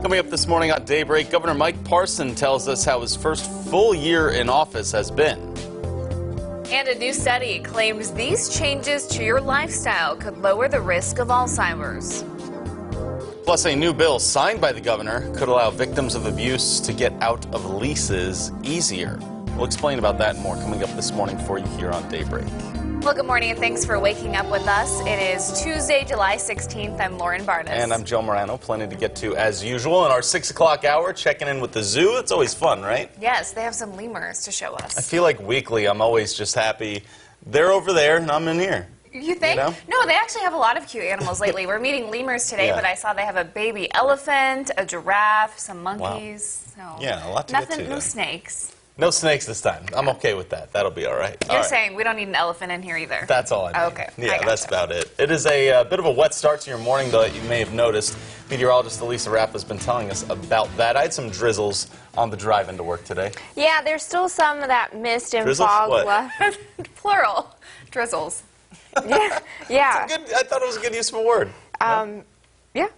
Coming up this morning on Daybreak, Governor Mike Parson tells us how his first full year in office has been. And a new study claims these changes to your lifestyle could lower the risk of Alzheimer's. Plus, a new bill signed by the governor could allow victims of abuse to get out of leases easier. We'll explain about that and more coming up this morning for you here on Daybreak. Well, good morning and thanks for waking up with us. It is Tuesday, July 16th. I'm Lauren Barnes. And I'm Joe Morano. Plenty to get to as usual in our 6 o'clock hour, checking in with the zoo. It's always fun, right? Yes, they have some lemurs to show us. I feel like weekly I'm always just happy. They're over there and I'm in here. You think? You know? No, they actually have a lot of cute animals lately. We're meeting lemurs today, but I saw they have a baby elephant, a giraffe, some monkeys. Wow. So Yeah, a lot to nothing, get to. no snakes. No snakes this time. I'm okay with that. That'll be all right. You're saying we don't need an elephant in here either. That's all I need. Okay. Yeah, that's about it. It is a bit of a wet start to your morning, though, that you may have noticed. Meteorologist Elisa Rapp has been telling us about that. I had some drizzles on the drive into work today. Yeah, there's still some of that mist and Drizzles? fog What? left. Plural. Drizzles. Yeah. I thought it was a good use of a word. Yeah.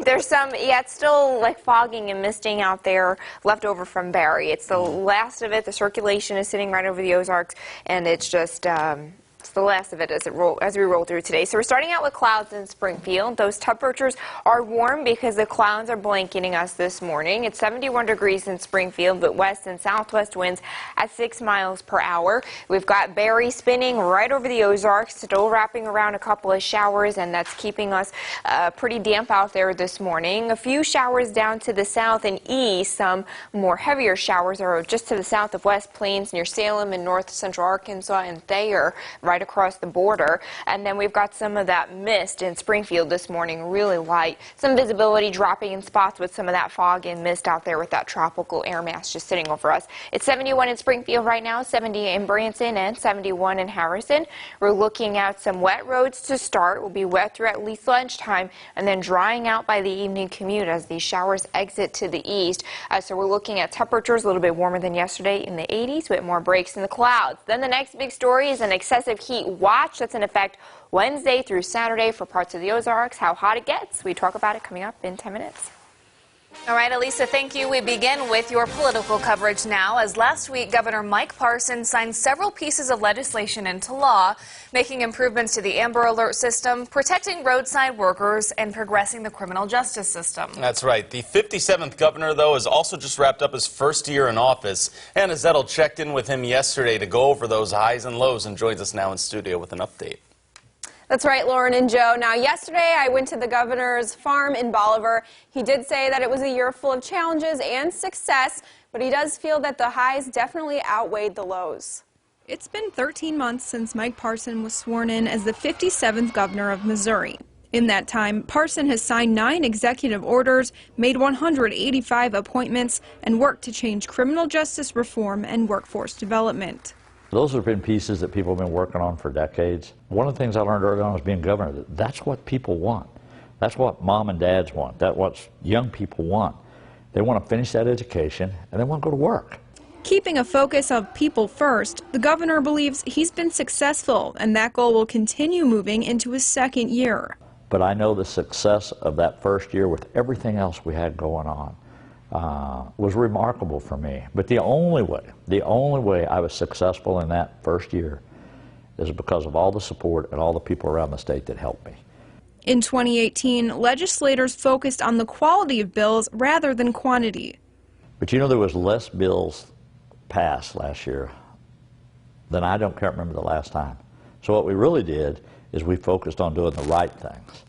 There's some, it's still like fogging and misting out there left over from Barry. It's the last of it. The circulation is sitting right over the Ozarks, and it's just, it's the last of it as we roll through today. So we're starting out with clouds in Springfield. Those temperatures are warm because the clouds are blanketing us this morning. It's 71 degrees in Springfield, but west and southwest winds at 6 miles per hour. We've got Barry spinning right over the Ozarks, still wrapping around a couple of showers, and that's keeping us pretty damp out there this morning. A few showers down to the south and east. Some more heavier showers are just to the south of West Plains near Salem and north central Arkansas and Thayer, right across the border. And then we've got some of that mist in Springfield this morning, really light. Some visibility dropping in spots with some of that fog and mist out there with that tropical air mass just sitting over us. It's 71 in Springfield right now, 70 in Branson, and 71 in Harrison. We're looking at some wet roads to start. Will be wet through at least lunchtime and then drying out by the evening commute as these showers exit to the east. So we're looking at temperatures a little bit warmer than yesterday in the 80s with more breaks in the clouds. Then the next big story is an excessive heat watch that's in effect Wednesday through Saturday for parts of the Ozarks. How hot it gets, we talk about it coming up in 10 minutes. All right, Elisa, thank you. We begin with your political coverage now, as last week Governor Mike Parson signed several pieces of legislation into law, making improvements to the Amber Alert system, protecting roadside workers, and progressing the criminal justice system. That's right. The 57th governor, though, has also just wrapped up his first year in office. Anna Zettel checked in with him yesterday to go over those highs and lows and joins us now in studio with an update. That's right, Lauren and Joe. Now, yesterday I went to the governor's farm in Bolivar. He did say that it was a year full of challenges and success, but he does feel that the highs definitely outweighed the lows. It's been 13 months since Mike Parson was sworn in as the 57th governor of Missouri. In that time, Parson has signed 9 executive orders, made 185 appointments, and worked to change criminal justice reform and workforce development. Those have been pieces that people have been working on for decades. One of the things I learned early on as being governor, that's what people want. That's what mom and dads want. That's what young people want. They want to finish that education and they want to go to work. Keeping a focus of people first, the governor believes he's been successful, and that goal will continue moving into his second year. But I know the success of that first year with everything else we had going on was remarkable for me. But the only way I was successful in that first year is because of all the support and all the people around the state that helped me. In 2018, legislators focused on the quality of bills rather than quantity. But you know, there was less bills passed last year than I can't remember the last time. So what we really did is we focused on doing the right things.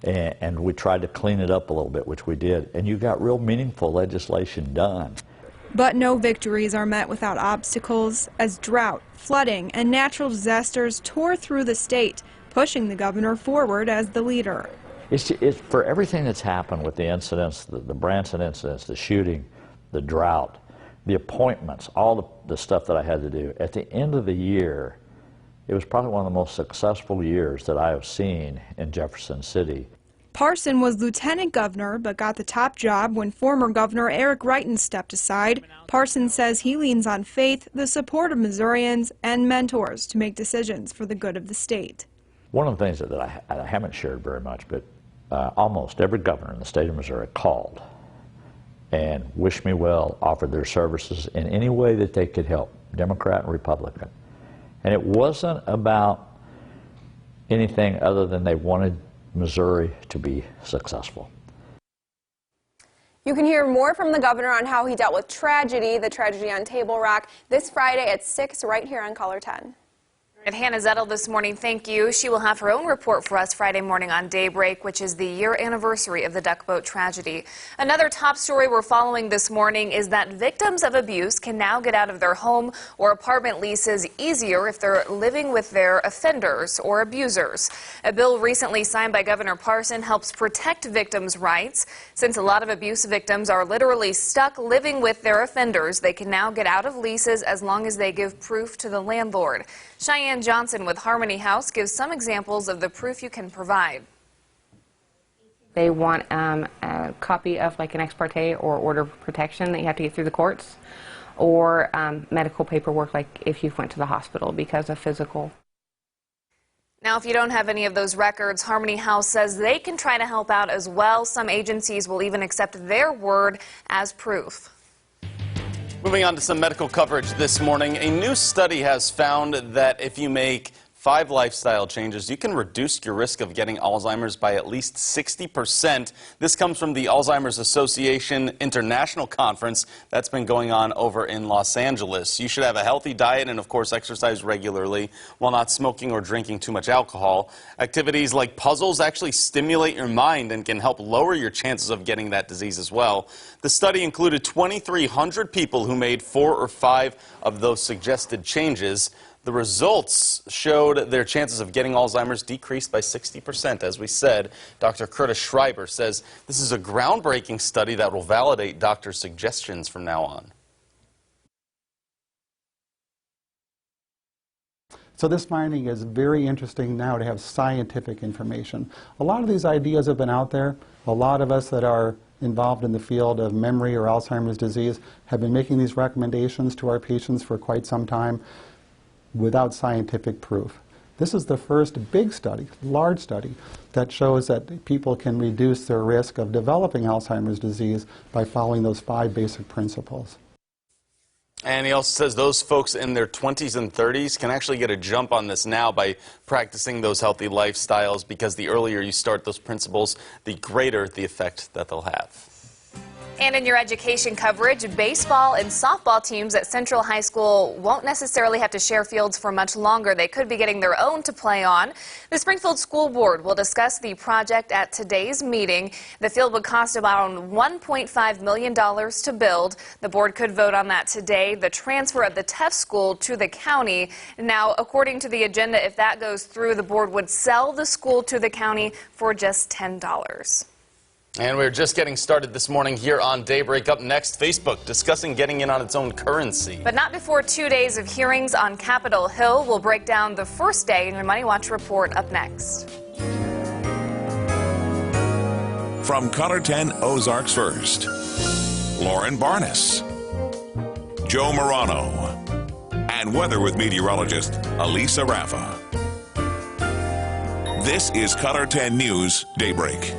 And we tried to clean it up a little bit, which we did. And you got real meaningful legislation done. But no victories are met without obstacles, as drought, flooding, and natural disasters tore through the state, pushing the governor forward as the leader. It's for everything that's happened with the incidents, the Branson incidents, the shooting, the drought, the appointments, all the stuff that I had to do. At the end of the year, it was probably one of the most successful years that I have seen in Jefferson City. Parson was lieutenant governor, but got the top job when former Governor Eric Wrighton stepped aside. Parson says he leans on faith, the support of Missourians, and mentors to make decisions for the good of the state. One of the things that I haven't shared very much, but almost every governor in the state of Missouri called and wished me well, offered their services in any way that they could help, Democrat and Republican. And it wasn't about anything other than they wanted Missouri to be successful. You can hear more from the governor on how he dealt with tragedy, the tragedy on Table Rock, this Friday at 6 right here on Caller 10. And Hannah Zettel this morning, thank you. She will have her own report for us Friday morning on Daybreak, which is the year anniversary of the duck boat tragedy. Another top story we're following this morning is that victims of abuse can now get out of their home or apartment leases easier if they're living with their offenders or abusers. A bill recently signed by Governor Parson helps protect victims' rights. Since a lot of abuse victims are literally stuck living with their offenders, they can now get out of leases as long as they give proof to the landlord. Cheyenne Johnson with Harmony House gives some examples of the proof you can provide. They want a copy of like an ex parte or order of protection that you have to get through the courts, or medical paperwork like if you went to the hospital because of physical. Now, if you don't have any of those records, Harmony House says they can try to help out as well. Some agencies will even accept their word as proof. Moving on to some medical coverage this morning. A new study has found that if you make 5 lifestyle changes, you can reduce your risk of getting Alzheimer's by at least 60%. This comes from the Alzheimer's Association International Conference that's been going on over in Los Angeles. You should have a healthy diet and, of course, exercise regularly while not smoking or drinking too much alcohol. Activities like puzzles actually stimulate your mind and can help lower your chances of getting that disease as well. The study included 2,300 people who made 4 or 5 of those suggested changes. The results showed their chances of getting Alzheimer's decreased by 60%. As we said, Dr. Curtis Schreiber says this is a groundbreaking study that will validate doctors' suggestions from now on. So this finding is very interesting now to have scientific information. A lot of these ideas have been out there. A lot of us that are involved in the field of memory or Alzheimer's disease have been making these recommendations to our patients for quite some time without scientific proof. This is the first big study, large study, that shows that people can reduce their risk of developing Alzheimer's disease by following those 5 basic principles. And he also says those folks in their 20s and 30s can actually get a jump on this now by practicing those healthy lifestyles, because the earlier you start those principles, the greater the effect that they'll have. And in your education coverage, baseball and softball teams at Central High School won't necessarily have to share fields for much longer. They could be getting their own to play on. The Springfield School Board will discuss the project at today's meeting. The field would cost about $1.5 million to build. The board could vote on that today. The transfer of the Teff School to the county. Now, according to the agenda, if that goes through, the board would sell the school to the county for just $10. And we're just getting started this morning here on Daybreak. Up next, Facebook discussing getting in on its own currency. But not before 2 days of hearings on Capitol Hill. We'll break down the first day in your Money Watch report up next. From Caller 10 Ozarks First, Lauren Barnes, Joe Morano, and weather with meteorologist Elisa Raffa. This is Caller 10 News Daybreak.